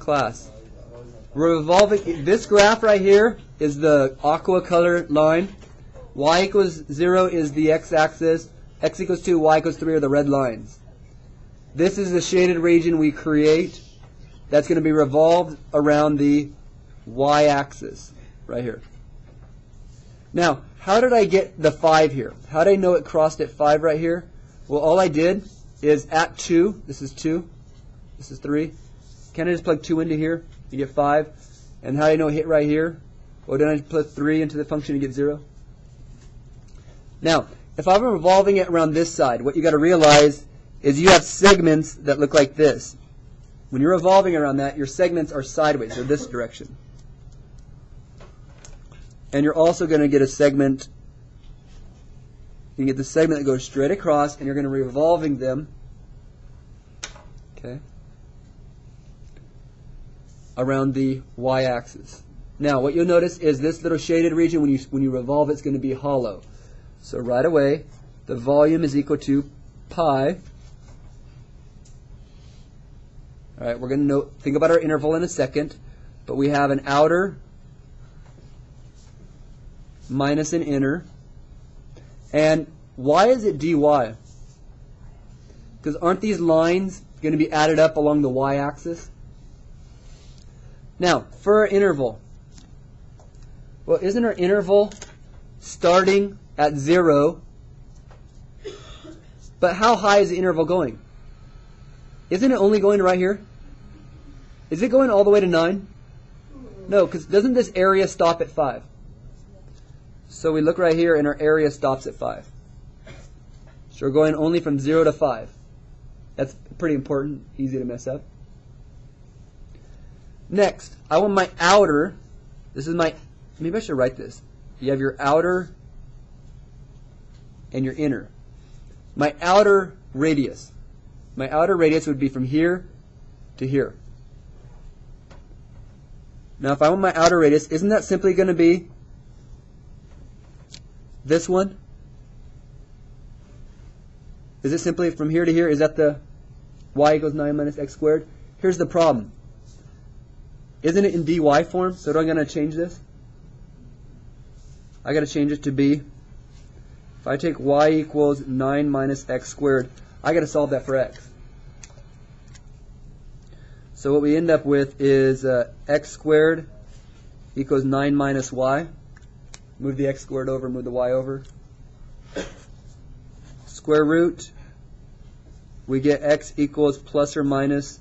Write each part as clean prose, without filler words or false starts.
class. We're revolving. This graph right here is the aqua color line. Y equals 0 is the x-axis. X equals 2, y equals 3 are the red lines. This is the shaded region we create that's going to be revolved around the y-axis right here. Now, how did I get the 5 here? How did I know it crossed at 5 right here? Well, all I did is at 2, this is 2, this is 3. Can I just plug 2 into here? You get 5. And how do I know it hit right here? Well, then I just put 3 into the function to get 0. Now, if I'm revolving it around this side, what you got to realize is you have segments that look like this. When you're revolving around that, your segments are sideways, or this direction. And you're also going to get a segment, you can get the segment that goes straight across, and you're going to be revolving them, okay, around the y-axis. Now, what you'll notice is this little shaded region, when you revolve, it's going to be hollow. So right away, the volume is equal to pi. All right, we're going to think about our interval in a second, but we have an outer minus an inner. And why is it dy? Because aren't these lines going to be added up along the y-axis? Now, for our interval, well, isn't our interval starting at 0? But how high is the interval going? Isn't it only going right here? Is it going all the way to 9? No, because doesn't this area stop at 5? So we look right here and our area stops at 5. So we're going only from 0 to 5. That's pretty important, easy to mess up. Next, I want my outer, this is my, maybe I should write this. You have your outer and your inner. My outer radius. My outer radius would be from here to here. Now if I want my outer radius, isn't that simply going to be this one? Is it simply from here to here? Is that the y equals 9 minus x squared? Here's the problem. Isn't it in dy form? So I'm going to change this. I got to change it to be, if I take y equals 9 minus x squared, I got to solve that for x. So what we end up with is x squared equals 9 minus y. Move the x squared over, move the y over. Square root, we get x equals plus or minus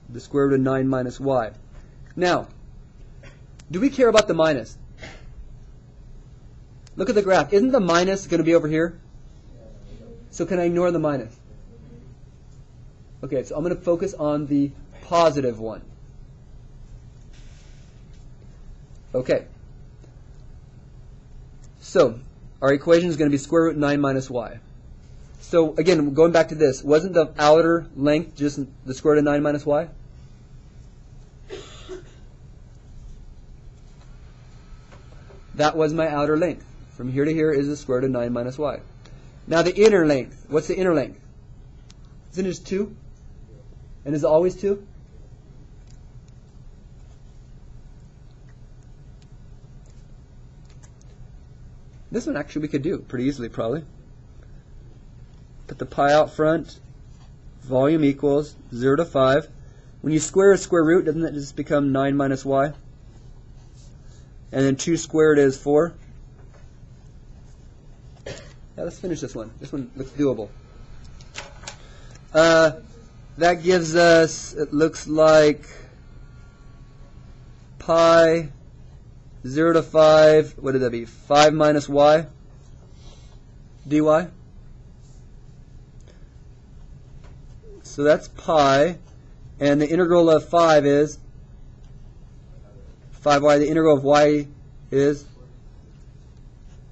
the square root of 9 minus y. Now, do we care about the minus? Look at the graph. Isn't the minus going to be over here? So can I ignore the minus? Okay, so I'm going to focus on the positive one. Okay. So, our equation is going to be square root 9 minus y. So, again, going back to this, wasn't the outer length just the square root of 9 minus y? That was my outer length. From here to here is the square root of 9 minus y. Now the inner length. What's the inner length? Isn't it just 2? And is it always 2? This one actually we could do pretty easily probably. Put the pi out front. Volume equals 0 to 5. When you square a square root, doesn't that just become 9 minus y? And then 2 squared is 4. Yeah, let's finish this one. This one looks doable. That gives us, it looks like pi 0 to 5, what did that be? 5 minus y dy. So that's pi, and the integral of 5 is 5y. The integral of y is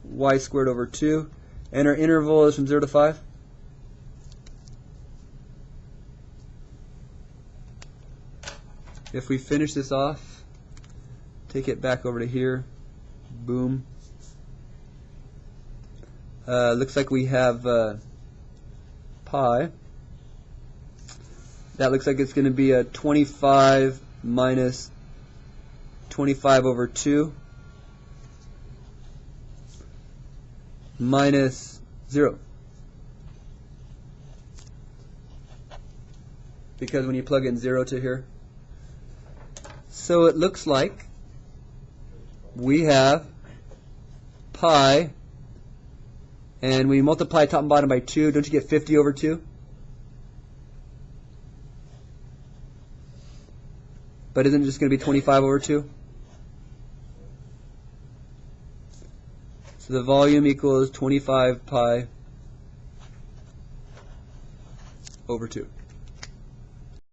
y squared over 2. And our interval is from 0 to 5. If we finish this off, take it back over to here, boom. Looks like we have pi that looks like it's going to be a 25 minus 25 over 2 minus 0. Because when you plug in 0 to here. So it looks like we have pi, and we multiply top and bottom by 2. Don't you get 50 over 2? But isn't it just going to be 25 over 2? So the volume equals 25 pi over 2.